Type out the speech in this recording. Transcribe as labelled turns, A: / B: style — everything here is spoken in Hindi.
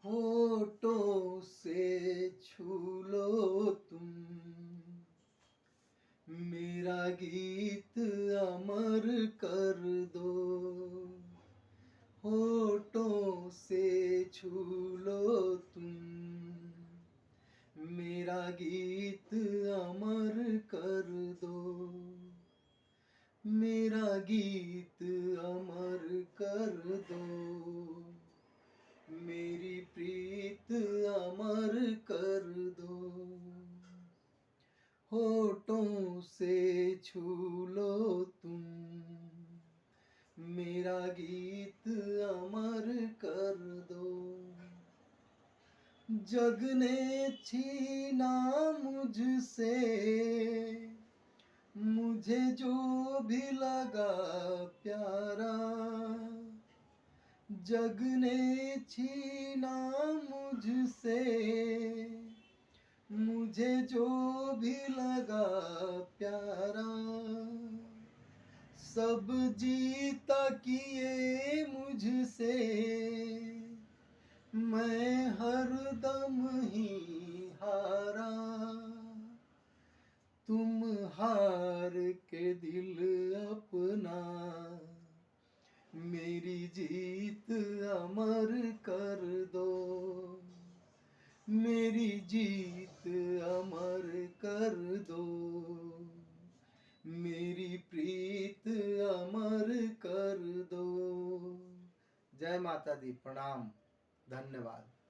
A: होठों से छू लो तुम, मेरा गीत अमर कर दो। होठों से छू लो तुम, मेरा गीत अमर कर दो। मेरा गीत अमर कर दो, मेरी प्रीत अमर कर दो। होठों से छू लो तुम, मेरा गीत अमर कर दो। जग ने छीना मुझसे, मुझे जो भी लगा प्यारा। जग ने छीना मुझसे, मुझे जो भी लगा प्यारा। सब जीता किए मुझसे, मैं हरदम ही हारा। तुम हार के दिल अपना, मेरी जीत अमर कर दो। मेरी जीत अमर कर दो, मेरी प्रीत अमर कर दो। जय माता दी। प्रणाम। धन्यवाद।